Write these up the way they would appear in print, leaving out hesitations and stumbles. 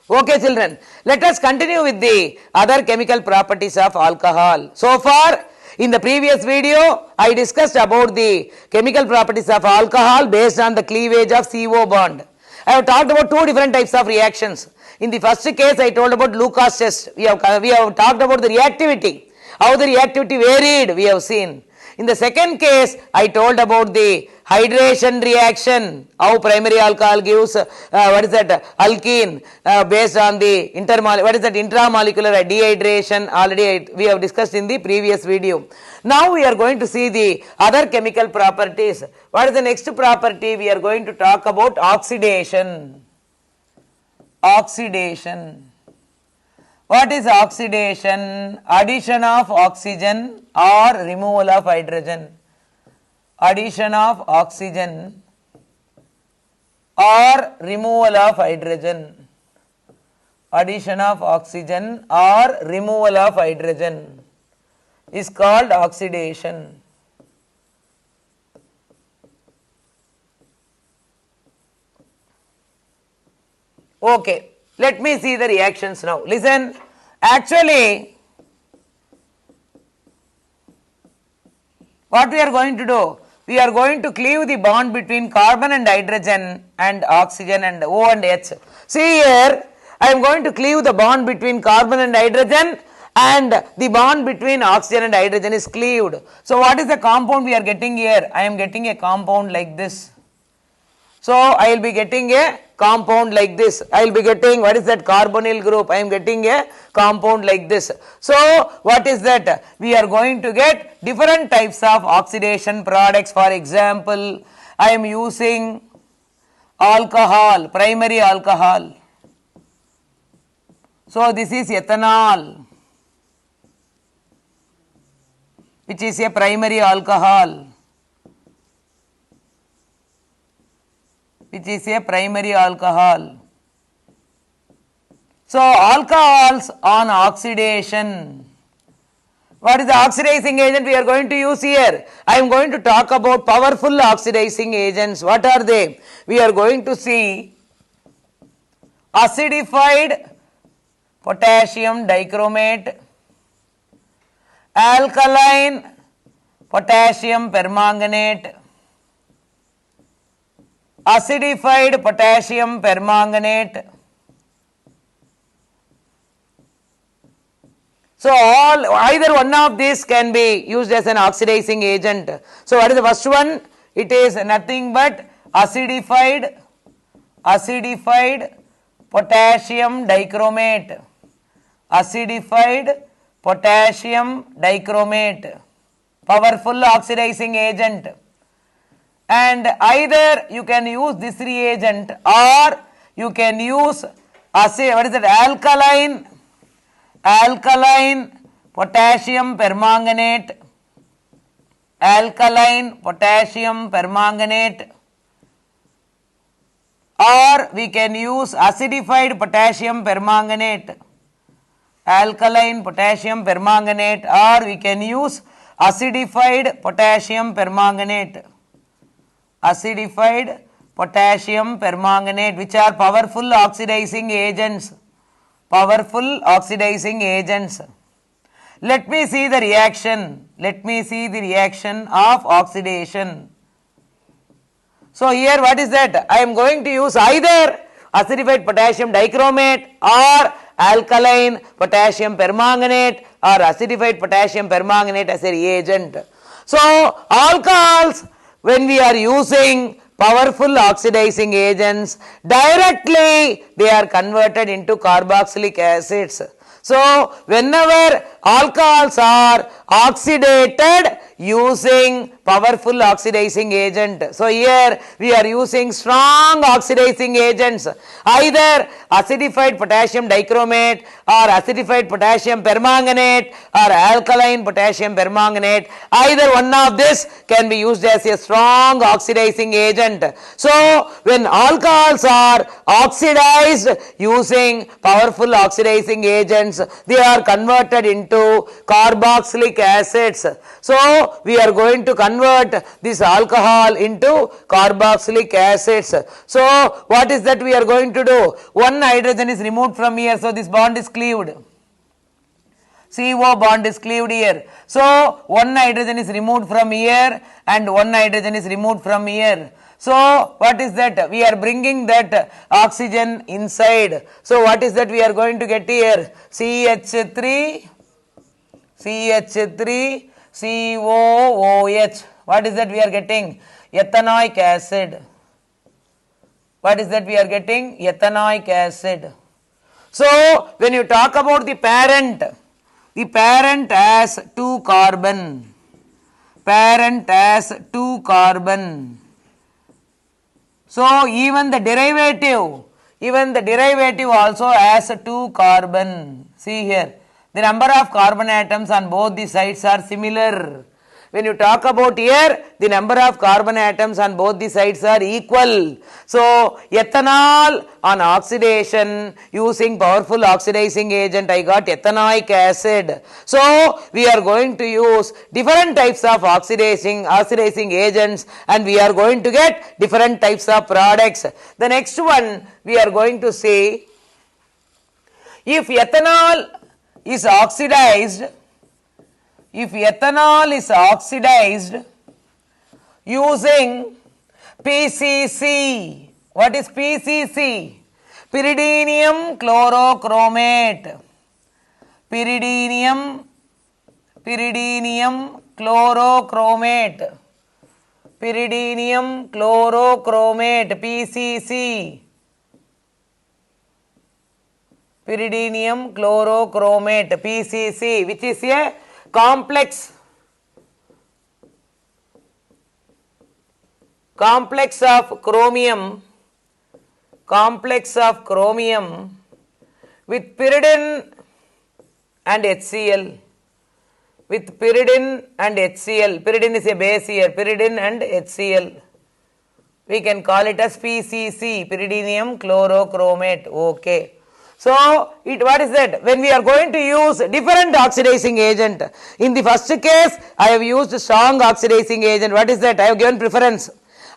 Okay children, let us continue with the other chemical properties of alcohol. So far in the previous video I discussed about the chemical properties of alcohol based on the cleavage of CO bond. I have talked about two different types of reactions. In the first case I told about Lucas test. We have talked about the reactivity, how the reactivity varied we have seen. In the second case, I told about the hydration reaction, how primary alcohol gives alkene based on the intramolecular dehydration. Already we have discussed in the previous video. Now we are going to see the other chemical properties. What is the next property? We are going to talk about oxidation. Oxidation. What is oxidation? Addition of oxygen or removal of hydrogen. Addition of oxygen or removal of hydrogen. Addition of oxygen or removal of hydrogen is called oxidation. Okay. Let me see the reactions now. Listen, actually, what we are going to do? We are going to cleave the bond between carbon and hydrogen and oxygen and O and H. See here, I am going to cleave the bond between carbon and hydrogen, and the bond between oxygen and hydrogen is cleaved. So, what is the compound we are getting here? I am getting a compound like this. So, I will be getting a compound like this. I will be getting, what is that, carbonyl group. I am getting a compound like this. So, what is that? We are going to get different types of oxidation products. For example, I am using alcohol, primary alcohol. So, this is ethanol, which is a primary alcohol. Which is a primary alcohol. So, alcohols on oxidation. What is the oxidizing agent we are going to use here? I am going to talk about powerful oxidizing agents. What are they? We are going to see acidified potassium dichromate, alkaline potassium permanganate, acidified potassium permanganate. So, either one of these can be used as an oxidizing agent. So, what is the first one? It is nothing but acidified potassium dichromate. Acidified potassium dichromate, powerful oxidizing agent. And either you can use this reagent or you can use alkaline potassium permanganate, alkaline potassium permanganate, or we can use acidified potassium permanganate, alkaline potassium permanganate, or we can use acidified potassium permanganate. Acidified potassium permanganate, which are powerful oxidizing agents. Powerful oxidizing agents. Let me see the reaction. Let me see the reaction of oxidation. So, here what is that? I am going to use either acidified potassium dichromate or alkaline potassium permanganate or acidified potassium permanganate as a reagent. So, alcohols, when we are using powerful oxidizing agents, directly they are converted into carboxylic acids. So, whenever alcohols are oxidated using powerful oxidizing agent. So, here we are using strong oxidizing agents, either acidified potassium dichromate or acidified potassium permanganate or alkaline potassium permanganate. Either one of this can be used as a strong oxidizing agent. So, when alcohols are oxidized using powerful oxidizing agents, they are converted into carboxylic acids. So, we are going to convert convert this alcohol into carboxylic acids. So what is that we are going to do? One hydrogen is removed from here, so this bond is cleaved. CO bond is cleaved here. So one hydrogen is removed from here and one hydrogen is removed from here. So what is that? We are bringing that oxygen inside. So what is that we are going to get here? CH3, COOH. What is that we are getting? Ethanoic acid. What is that we are getting? Ethanoic acid. So when you talk about the parent has 2 carbon. Parent has 2 carbon. So even the derivative also has 2 carbon. See here, the number of carbon atoms on both the sides are similar. When you talk about here, the number of carbon atoms on both the sides are equal. So ethanol on oxidation using powerful oxidizing agent, I got ethanoic acid. So we are going to use different types of oxidizing agents and we are going to get different types of products. The next one we are going to see, if ethanol is oxidized using PCC. What is PCC? Pyridinium chlorochromate. Pyridinium chlorochromate. Pyridinium chlorochromate, PCC. Pyridinium chlorochromate, PCC, which is a complex of chromium with pyridine and HCl. Pyridine is a base here, pyridine and HCl. We can call it as PCC, pyridinium chlorochromate. Okay. So what is that? When we are going to use different oxidizing agent, in the first case I have used strong oxidizing agent. What is that? I have given preference.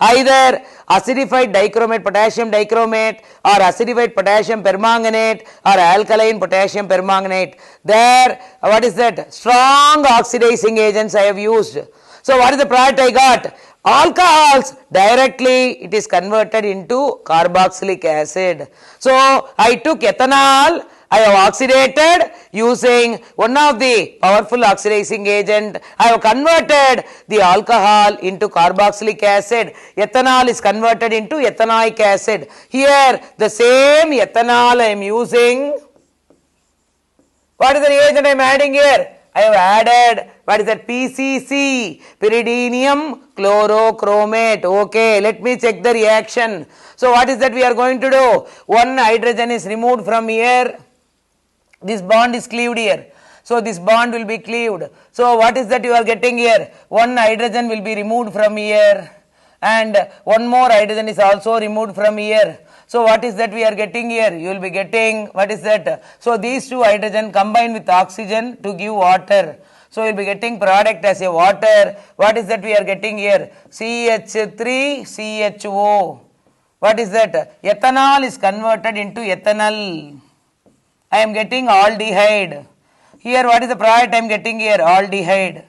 Either acidified dichromate, potassium dichromate, or acidified potassium permanganate, or alkaline potassium permanganate. There, what is that? Strong oxidizing agents I have used. So what is the product I got? Alcohols, directly it is converted into carboxylic acid. So I took ethanol, I have oxidated using one of the powerful oxidizing agent. I have converted the alcohol into carboxylic acid. Ethanol is converted into ethanoic acid. Here the same ethanol I am using. What is the reagent I am adding here? I have added, what is that? PCC, pyridinium chlorochromate. Okay, let me check the reaction. So what is that we are going to do? One hydrogen is removed from here. This bond is cleaved here. So this bond will be cleaved. So what is that you are getting here? One hydrogen will be removed from here and one more hydrogen is also removed from here. So what is that we are getting here? You will be getting, what is that? So these two hydrogen combine with oxygen to give water. So you will be getting product as a water. What is that we are getting here? CH3CHO. What is that? Ethanol is converted into ethanol. I am getting aldehyde. Here what is the product I am getting here? Aldehyde.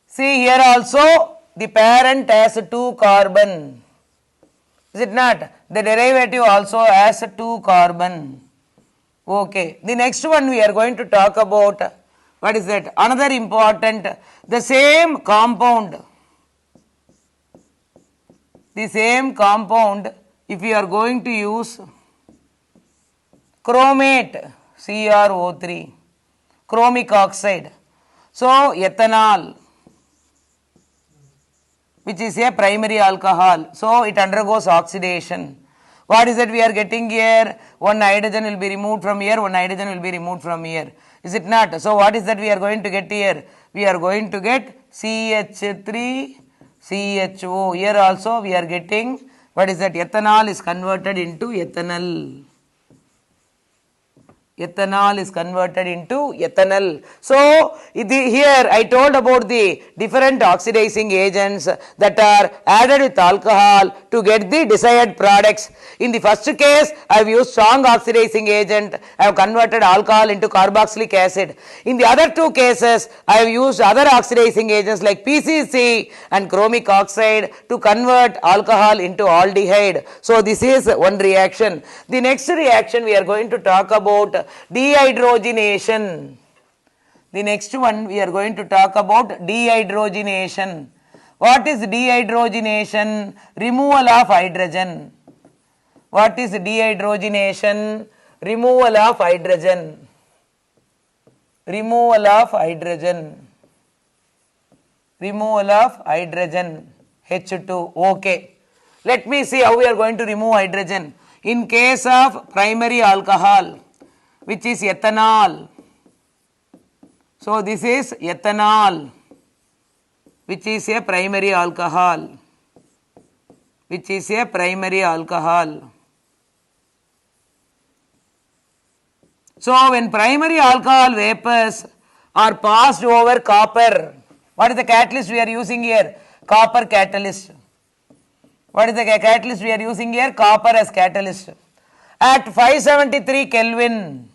See here also the parent has 2 carbon. Is it not? The derivative also has 2 carbon. Okay. The next one we are going to talk about, what is that? Another important, the same compound, if we are going to use chromate, CrO3, chromic oxide. So ethanol, which is a primary alcohol. So it undergoes oxidation. What is that we are getting here? One hydrogen will be removed from here, one hydrogen will be removed from here. Is it not? So what is that we are going to get here? We are going to get CH3CHO. Here also we are getting, what is that? Ethanol is converted into ethanol. ethanol is converted into ethanol. So here I told about the different oxidizing agents that are added with alcohol to get the desired products. In the first case, I have used strong oxidizing agent. I have converted alcohol into carboxylic acid. In the other two cases, I have used other oxidizing agents like PCC and chromic oxide to convert alcohol into aldehyde. So this is one reaction. The next reaction we are going to talk about dehydrogenation. The next one we are going to talk about dehydrogenation. What is dehydrogenation? Removal of hydrogen. What is dehydrogenation? Removal of hydrogen. Removal of hydrogen. Removal of hydrogen. H2. Okay. Let me see how we are going to remove hydrogen. In case of primary alcohol, which is ethanol. So this is ethanol, which is a primary alcohol. Which is a primary alcohol. So when primary alcohol vapors are passed over copper, what is the catalyst we are using here? Copper catalyst. What is the catalyst we are using here? Copper as catalyst. At 573 Kelvin.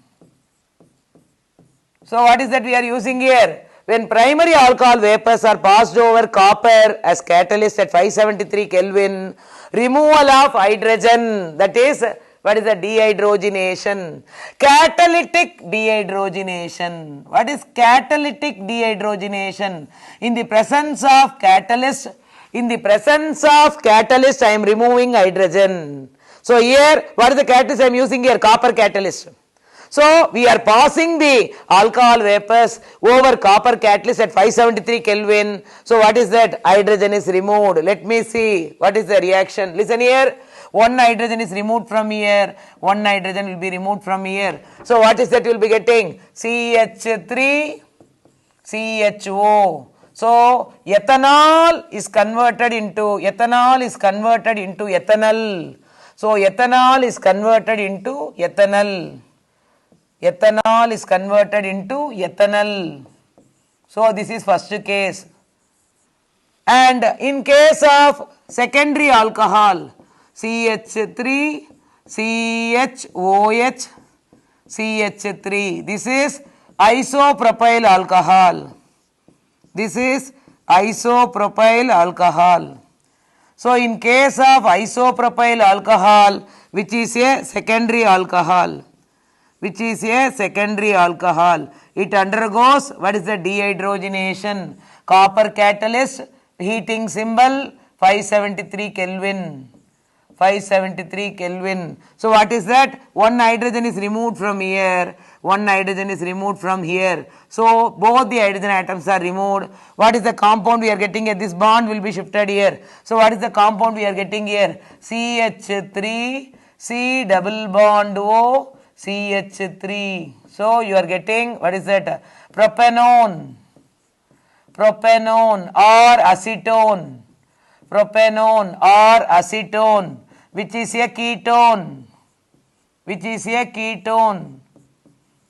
So what is that we are using here? When primary alcohol vapors are passed over copper as catalyst at 573 Kelvin, removal of hydrogen, that is, what is the dehydrogenation? Catalytic dehydrogenation. What is catalytic dehydrogenation? In the presence of catalyst, I am removing hydrogen. So here, what is the catalyst I am using here? Copper catalyst. So we are passing the alcohol vapors over copper catalyst at 573 Kelvin. So what is that? Hydrogen is removed. Let me see what is the reaction. Listen here. One hydrogen is removed from here. One hydrogen will be removed from here. So what is that you will be getting? CH3, CHO. So ethanol is converted into ethanol. So ethanol is converted into ethanol. Ethanol is converted into ethanol. So this is first case. And in case of secondary alcohol, CH3, CHOH, CH3. This is isopropyl alcohol. This is isopropyl alcohol. So in case of isopropyl alcohol, which is a secondary alcohol, it undergoes what is the dehydrogenation? Copper catalyst, heating symbol 573 Kelvin. 573 Kelvin. So what is that? One hydrogen is removed from here. One hydrogen is removed from here. So both the hydrogen atoms are removed. What is the compound we are getting here? This bond will be shifted here. So what is the compound we are getting here? CH3, C double bond O, CH3. So you are getting, what is that? Propanone. Propanone or acetone. Propanone or acetone, which is a ketone.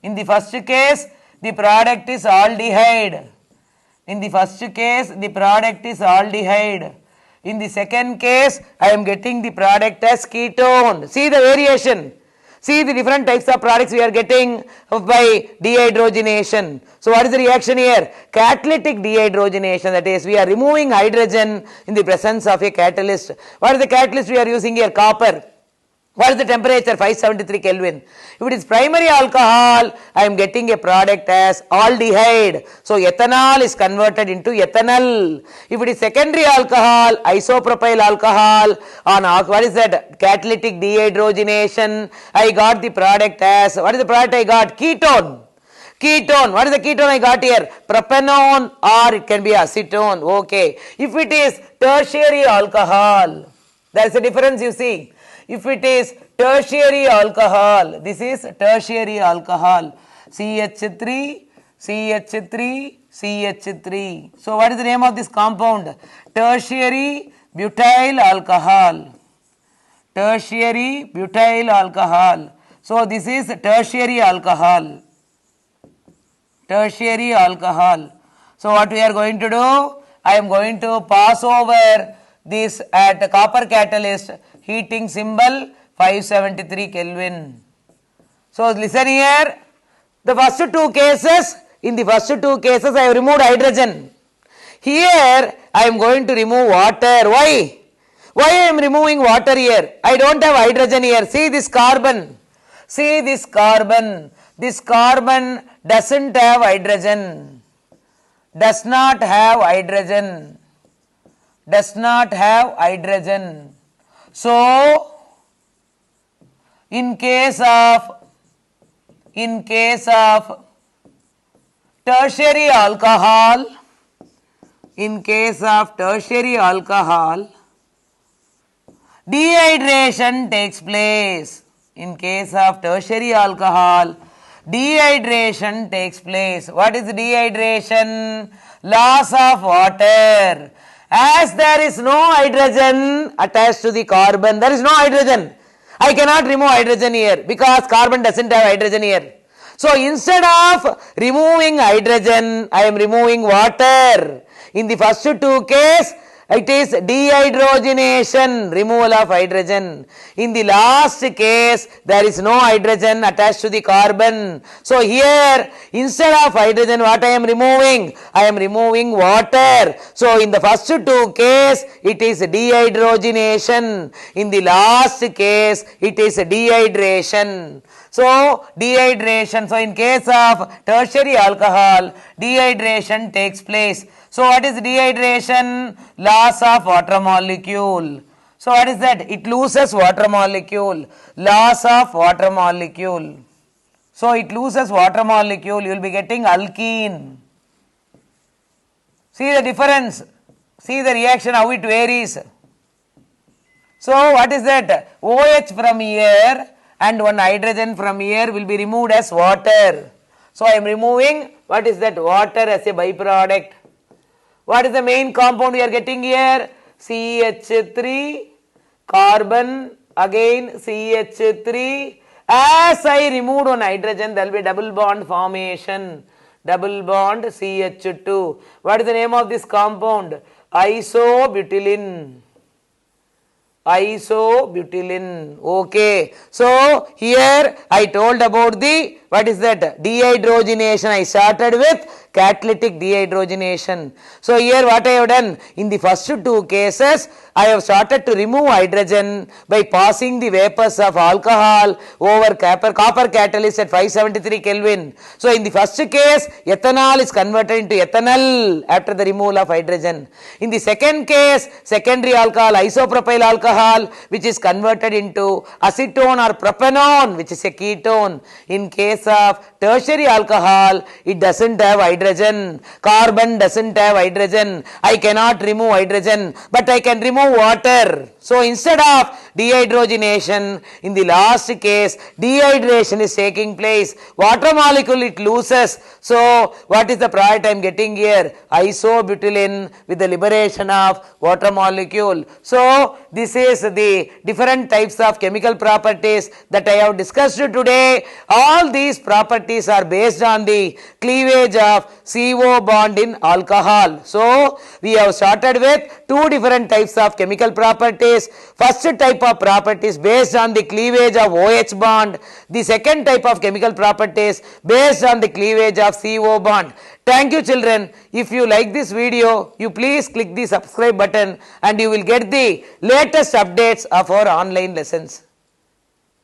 In the first case, the product is aldehyde. In the second case, I am getting the product as ketone. See the variation. See the different types of products we are getting by dehydrogenation. So what is the reaction here? Catalytic dehydrogenation, that is, we are removing hydrogen in the presence of a catalyst. What is the catalyst we are using here? Copper. What is the temperature? 573 Kelvin. If it is primary alcohol, I am getting a product as aldehyde. So ethanol is converted into ethanol. If it is secondary alcohol, isopropyl alcohol, on what is that? Catalytic dehydrogenation, I got the product as, what is the product I got? Ketone. Ketone. What is the ketone I got here? Propanone or it can be acetone. Okay. If it is tertiary alcohol, there is a difference you see. If it is tertiary alcohol, this is tertiary alcohol, CH3, CH3, CH3. So what is the name of this compound? Tertiary butyl alcohol. Tertiary butyl alcohol. So this is tertiary alcohol. Tertiary alcohol. So what we are going to do? I am going to pass over this at copper catalyst, heating symbol 573 Kelvin. So listen here, the first two cases, in the first two cases I have removed hydrogen. Here I am going to remove water. Why? Why I am removing water here? I don't have hydrogen here. See this carbon. See this carbon. This carbon doesn't have hydrogen. Does not have hydrogen. Does not have hydrogen. So, in case of tertiary alcohol, in case of tertiary alcohol, dehydration takes place. In case of tertiary alcohol, dehydration takes place. What is dehydration? Loss of water. As there is no hydrogen attached to the carbon, there is no hydrogen. I cannot remove hydrogen here because carbon doesn't have hydrogen here. So instead of removing hydrogen, I am removing water. In the first two cases, it is dehydrogenation, removal of hydrogen. In the last case, there is no hydrogen attached to the carbon. So here, instead of hydrogen, what I am removing? I am removing water. So in the first two cases, it is dehydrogenation. In the last case, it is dehydration. So dehydration. So in case of tertiary alcohol, dehydration takes place. So what is dehydration? Loss of water molecule. So what is that? It loses water molecule. Loss of water molecule. So it loses water molecule. You will be getting alkene. See the difference. See the reaction, how it varies. So what is that? OH from here and one hydrogen from here will be removed as water. So I am removing, what is that? Water as a byproduct. What is the main compound we are getting here? CH3, carbon, again CH3. As I removed one hydrogen, there will be double bond formation. Double bond CH2. What is the name of this compound? Isobutylene. Isobutylene. Okay. So here I told about the, what is that? Dehydrogenation. I started with catalytic dehydrogenation. So here what I have done, in the first two cases, I have started to remove hydrogen by passing the vapors of alcohol over copper catalyst at 573 Kelvin. So in the first case, ethanol is converted into ethanol after the removal of hydrogen. In the second case, secondary alcohol, isopropyl alcohol, which is converted into acetone or propanone, which is a ketone. In case of tertiary alcohol, it doesn't have hydrogen. Carbon doesn't have hydrogen. I cannot remove hydrogen, but I can remove water. So instead of dehydrogenation, in the last case, dehydration is taking place. Water molecule it loses. So what is the product I am getting here? Isobutylene with the liberation of water molecule. So this is the different types of chemical properties that I have discussed today. All these properties are based on the cleavage of CO bond in alcohol. So we have started with two different types of chemical properties. First type of properties based on the cleavage of OH bond. The second type of chemical properties based on the cleavage of CO bond. Thank you children. If you like this video, you please click the subscribe button and you will get the latest updates of our online lessons.